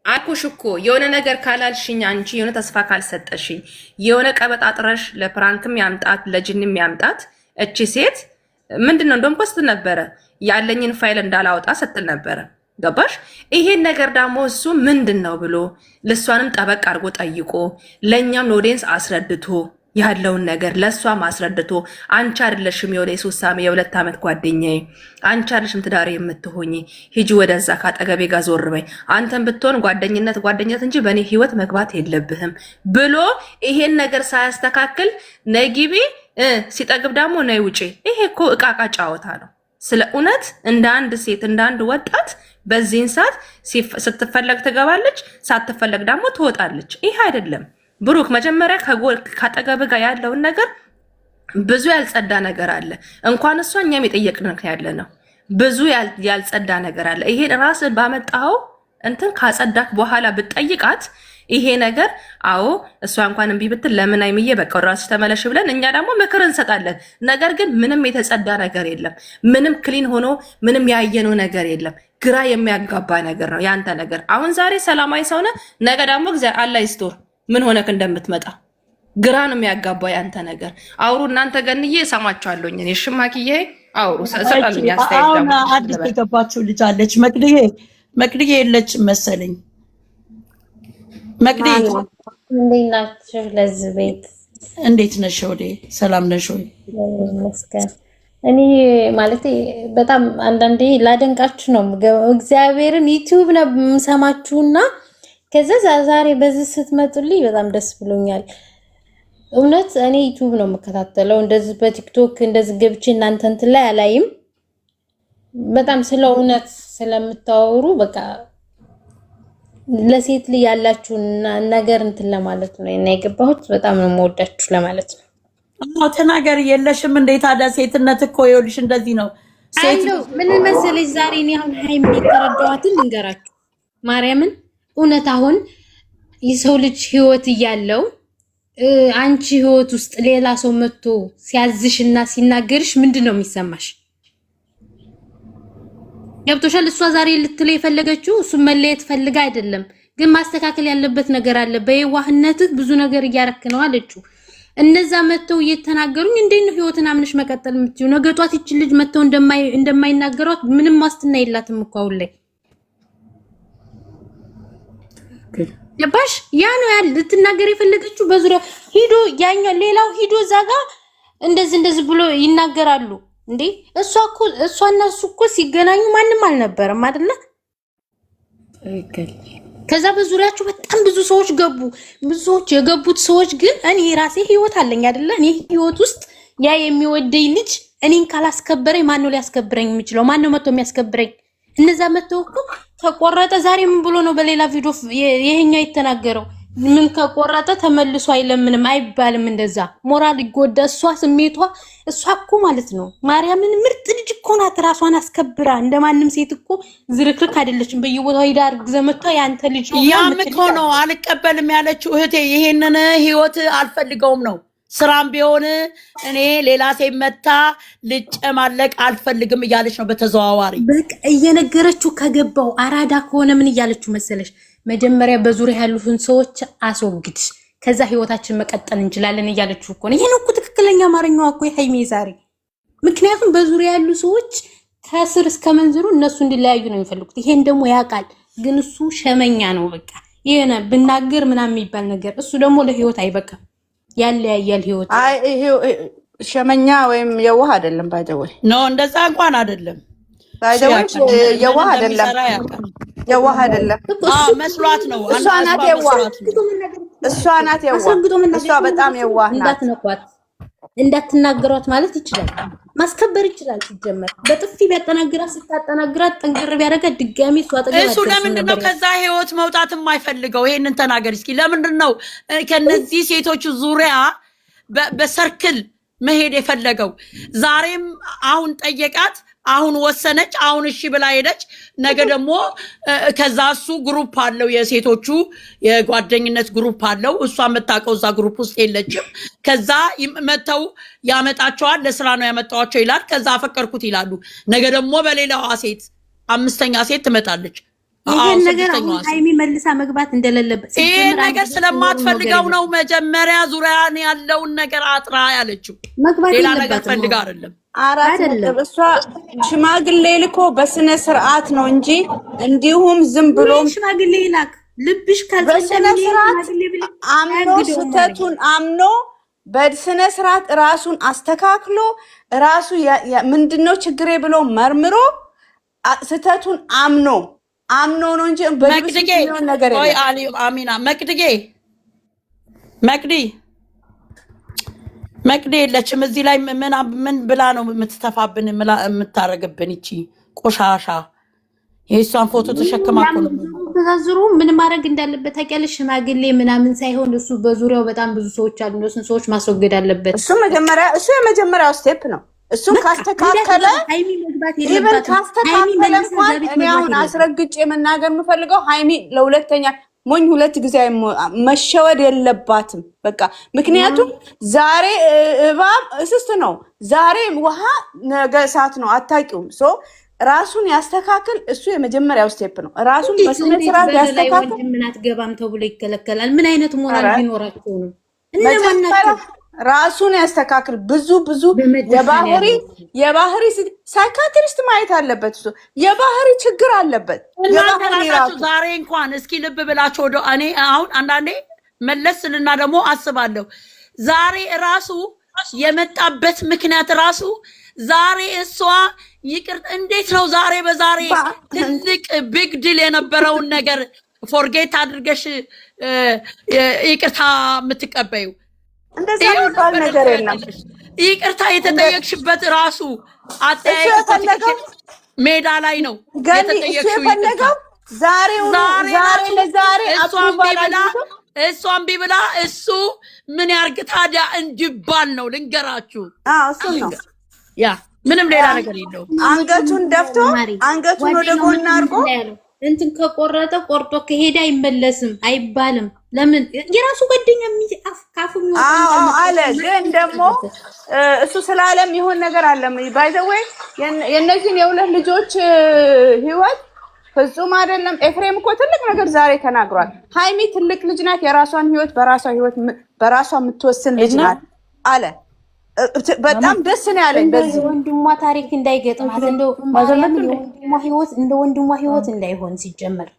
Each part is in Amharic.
አልኩሽ እኮ የሆነ ነገር ካላልሽኝ አንቺ የሆነ ተስፋ ካልሰጠሽኝ የሆነ ቀበጣጥረሽ ለፕራንክም ያምጣት ለጅንም ያምጣት እቺ ሴት ምንድነው እንደውም ፖስት ነበረ ያለኝን ፋይል እንዳላወጣ ስትል ነበረ። ገባሽ? ይሄን ነገር ደግሞ እሱ ምንድነው ብሎ ለሷንም ጠበቅ አድርጎ ጠይቆ ለኛም ለኦዲየንስ አስረድቶ ያለውን ነገር ለሷ ማስረድቶ አንቺ አይደለሽም የወደ ሱሳሜ የሁለት ዓመት ጓደኛዬ አንቺ አይደለሽም ትዳሬ የምትሆኚ ሂጂ ወደዛ ካጠገቤ ጋር ዞር በይ አንተን ብትሆን ጓደኝነት እንጂ በእኔ ህይወት መግባት የለብህም ብሎ ይሄን ነገር ሳያስተካክል ነጊቢ ሲጠግብ ደግሞ ነይ ውጪ። ይሄ እኮ እቃቃ ጫወታ ነው። ስለ እውነት እንደ አንድ ሴት እንደ አንድ ወጣት በዚህን ሰዓት ስትፈለግ ትገባለች፣ ሳትፈለግ ደግሞ ትወጣለች። ይሄ አይደለም ብሩክ። መጀመሪያ ካጠገብ ጋር ያለውን ነገር ብዙ ያልጸዳ ነገር አለ። እንኳን እሷ እኛም የጠየቅን ያለ ነው። ብዙ ያልጸዳ ነገር አለ። ይሄን ራስን ባመጣው እንትን ካጸዳክ በኋላ ብትጠይቃት ይሄ ነገር አዎ እሷ እንኳን እምቢ ብትል ለምን አይምዬ በቃ ራስሽ ተመለሽ ብለን እኛ ደግሞ ምክር እንሰጣለን። ነገር ግን ምንም የተጸዳ ነገር የለም። ምንም ክሊን ሆኖ ምንም ያየነው ነገር የለም። ግራ የሚያጋባ ነገር ነው ያንተ ነገር። አሁን ዛሬ ሰላማዊ ሰውነ ነገ ደግሞ አላህ ይስጥር ምን ሆነክ እንደምትመጣ ግራ ነው የሚያጋባው ያንተ ነገር። አውሩ እናንተ ገንዬ እሰማችኋለሁ። እኔ ሽማኪዬ አውሩ ሰጣሉኝ አስተያየት። ደግሞ አዲስ የገባችው ልጅ አለች መቅድዬ የለች መሰለኝ። መቅዲ እንዴት ናችሁ? ለዚህ ቤት እንዴት ነሽ? ወዴ ሰላም ነሽ ወይ? መስከረም እኔ ማለት በጣም አንዳንዴ ላደንቃችሁ ነው እግዚአብሔርን ዩቲዩብ ነው የምሰማችሁና ከዛ ዛሬ በዚህ ስትመጡልኝ በጣም ደስ ብሎኛል። እውነት እኔ ዩቲዩብ ነው የምከታተለው እንደዚህ በቲክቶክ እንደዚህ ገብቼ እናንተ እንትን ላይ አላይም። በጣም ስለ እውነት ስለምታወሩ በቃ ለሴት ልጅ ያላችሁን ነገር እንትን ለማለት ነው እና የገባሁት በጣም ነው የምወዳችሁ ለማለት ነው። አዎ ተናገር። የለሽም እንዴት አዳ ሴትነት እኮ ይኸውልሽ እንደዚህ ነው። ሴት ምን መሰለሽ ዛሬ እኔ አሁን ሃይም የተረዳኋትን ልንገራችሁ ማርያምን። እውነት አሁን የሰው ልጅ ህይወት እያለው አንቺ ህይወት ውስጥ ሌላ ሰው መጥቶ ሲያዝሽና ሲናገርሽ ምንድነው የሚሰማሽ? ገብቶሻል? እሷ ዛሬ ልትለ የፈለገችው እሱ መለየት ፈልጋ አይደለም፣ ግን ማስተካከል ያለበት ነገር አለ። በየዋህነትህ ብዙ ነገር እያረክ ነው አለችው። እነዛ መተው እየተናገሩኝ እንዴት ነው ህይወትን አምነሽ መቀጠል የምትይው? ነገ ጧት ይች ልጅ መተው እንደማይናገሯት ምንም ዋስትና የላትም እኮ አሁን ላይ። ገባሽ? ያ ነው ያለ ልትናገር የፈለገችው። በዙሪያው ሂዶ ያኛው ሌላው ሂዶ ዛጋ እንደዚህ ብሎ ይናገራሉ። እንዴ እሷና እሱ እኮ ሲገናኙ ማንም አልነበረም አይደለ? ከዛ በዙሪያቸው በጣም ብዙ ሰዎች ገቡ። ብዙ ሰዎች የገቡት ሰዎች ግን እኔ ራሴ ህይወት አለኝ አይደለ? እኔ ህይወት ውስጥ ያ የሚወደኝ ልጅ እኔን ካላስከበረኝ ማን ነው ሊያስከብረኝ የሚችለው? ማን ነው መጥቶ የሚያስከብረኝ? እነዛ መጥተው እኮ ተቆረጠ ዛሬ ምን ብሎ ነው በሌላ ቪዲዮ ይሄኛው የተናገረው? ምን ከቆረጠ ተመልሶ አይለምንም አይባልም። እንደዛ ሞራል ይጎዳ። እሷ ስሜቷ እሷ እኮ ማለት ነው ማርያምን ምርጥ ልጅ እኮ ናት። ራሷን አስከብራ እንደማንም ሴት እኮ ዝርክርክ አይደለችም። በየቦታው ሄዳ ዘመቷ ያንተ ልጅ ነው ያም እኮ ነው አልቀበልም ያለችው እህቴ። ይሄንን ህይወት አልፈልገውም ነው። ስራም ቢሆን እኔ ሌላ ሴት መታ ልጨማለቅ አልፈልግም እያለች ነው በተዘዋዋሪ በቃ እየነገረችው። ከገባው አራዳ ከሆነ ምን እያለችው መሰለሽ? መጀመሪያ በዙሪያ ያሉትን ሰዎች አስወግድ፣ ከዛ ህይወታችን መቀጠል እንችላለን እያለችው እኮ ነው። ይሄን እኮ ትክክለኛ አማርኛው እኮ ሃይሜ ዛሬ። ምክንያቱም በዙሪያ ያሉ ሰዎች ከስር እስከ መንዝሩ እነሱ እንዲለያዩ ነው የሚፈልጉት። ይሄን ደግሞ ያውቃል፣ ግን እሱ ሸመኛ ነው። በቃ ይሄን ብናገር ምናምን የሚባል ነገር እሱ ደግሞ ለህይወት አይበቃም። ያለያያል ህይወት። አይ ሸመኛ ወይም የዋህ አይደለም። ባይደወይ ነው እንደዛ እንኳን አይደለም። ባይደወይ የዋህ አይደለም። የዋህ አይደለም። መስሏት ነው። እሷ ናት የዋህ። እሷ በጣም የዋህ ናት። እንዳትናገሯት ማለት ይችላል፣ ማስከበር ይችላል። ሲጀመር በጥፊ ቢያጠናግራት ስታጠናግራት ጠንቅር ቢያደርጋት ድጋሚ እሷ አጠገብ እሱ ለምንድን ነው ከዛ ህይወት መውጣት የማይፈልገው? ይሄንን ተናገር እስኪ። ለምንድን ነው ከነዚህ ሴቶች ዙሪያ በሰርክል መሄድ የፈለገው? ዛሬም አሁን ጠየቃት፣ አሁን ወሰነች፣ አሁን እሺ ብላ ሄደች። ነገ ደግሞ ከዛ እሱ ግሩፕ አለው፣ የሴቶቹ የጓደኝነት ግሩፕ አለው። እሷ የምታውቀው እዛ ግሩፕ ውስጥ የለችም። ከዛ መተው ያመጣቸዋል። ለስራ ነው ያመጣዋቸው ይላል። ከዛ አፈቀርኩት ይላሉ። ነገ ደግሞ በሌላዋ ሴት አምስተኛ ሴት ትመጣለች። ይሄን ነገር አሁን ሃይሚ መልሳ መግባት እንደሌለበት ይሄን ነገር ስለማትፈልገው ነው መጀመሪያ ዙሪያን ያለውን ነገር አጥራ ያለችው። ሌላ ነገር ፈልጋ አይደለም። አይደለም እሷ ሽማግሌ ልኮ በስነ ስርዓት ነው እንጂ እንዲሁም ዝም ብሎ ሽማግሌ ይላክ ልብሽ ካልተሰለለ ሽማግሌ ብለ አምኖ ስተቱን አምኖ በስነ ስርዓት ራሱን አስተካክሎ ራሱ ምንድነው ችግሬ ብሎ መርምሮ ስተቱን አምኖ ነው እንጂ በግድጌ ነገር ወይ አሊ አሚና መቅዲ የለችም እዚህ ላይ ምን ብላ ነው የምትተፋብን የምታረግብን? ይቺ ቆሻሻ የእሷን ፎቶ ተሸክማ እኮ ነው ተዛዝሩ ምን ማድረግ እንዳለበት ታውቂያለሽ። ሽማግሌ ምናምን ሳይሆን እሱ በዙሪያው በጣም ብዙ ሰዎች አሉ። እነሱን ሰዎች ማስወገድ አለበት። እሱ የመጀመሪያው ስቴፕ ነው። እሱን ካስተካከለ ሃይሚ መግባት ይሄን ካስተካከለ እንኳን እኔ አሁን አስረግጬ መናገር የምፈልገው ሃይሚ ለሁለተኛ ሞኝ ሁለት ጊዜ መሸወድ የለባትም። በቃ ምክንያቱም ዛሬ እባብ እስስት ነው፣ ዛሬ ውሃ ነገ እሳት ነው። አታውቂውም። ሶ ራሱን ያስተካክል። እሱ የመጀመሪያው ስቴፕ ነው። ራሱን በስነ ስርዓት ያስተካክል። ምን አትገባም ተብሎ ይከለከላል። ምን አይነት ሞራል ቢኖራቸው ነው? እነማን ናቸው? ራሱን ያስተካክል። ብዙ የባህሪ ሳይካትሪስት ማየት አለበት። እሱ የባህሪ ችግር አለበት። ዛሬ እንኳን እስኪ ልብ ብላችሁ ወደ እኔ አሁን አንዳንዴ መለስ ስልና ደግሞ አስባለሁ። ዛሬ ራሱ የመጣበት ምክንያት ራሱ ዛሬ እሷ ይቅር እንዴት ነው ዛሬ በዛሬ ትልቅ ቢግ ዲል የነበረውን ነገር ፎርጌት አድርገሽ ይቅርታ የምትቀበዩ? እንደዛ የሚባል ነገር የለም። ይቅርታ የተጠየቅሽበት ራሱ አጠያየቅ ሜዳ ላይ ነው የተጠየቅሽው። እሷን ቢብላ እሱ ምን ያርግ ታዲያ እንዲባል ነው ልንገራችሁ። እሱ ነው ያ ምንም ሌላ ነገር የለውም። አንገቱን ደፍቶ አንገቱን ወደ ጎን አድርጎ እንትን ከቆረጠ ቆርጦ ከሄደ አይመለስም አይባልም። ለምን የራሱ ጓደኛ ካፉ አለ። ግን ደግሞ እሱ ስላለም ይሆን ነገር አለ። ባይ ዘ ወይ የነዚህን የሁለት ልጆች ህይወት ፍጹም አይደለም። ኤፍሬም እኮ ትልቅ ነገር ዛሬ ተናግሯል። ሃይሚ ትልቅ ልጅ ናት። የራሷን ህይወት በራሷ የምትወስን ልጅ ናት አለ። በጣም ደስ ነው ያለኝ። በዚህ ወንድሟ ታሪክ እንዳይገጥማት እንደው ወንድሟ ህይወት እንዳይሆን ሲጀመር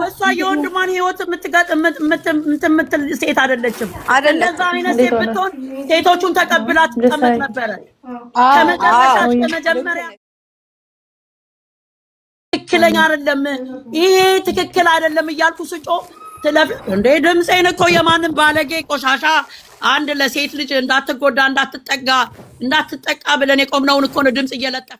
እሷ የወንድሟን ህይወት የምትል ሴት አይደለችም። እንደዛ አይነት ሴት ብትሆን ሴቶቹን ተቀብላ ትቀመጥ ነበረ። ከመጀመሪያ ትክክለኛ አይደለም ይሄ ትክክል አይደለም እያልኩ ስጮ እንደ ድምፄን እኮ የማንም ባለጌ ቆሻሻ አንድ ለሴት ልጅ እንዳትጎዳ እንዳትጠቃ ብለን የቆምነውን እኮ ነው ድምፅ እየለጠፈ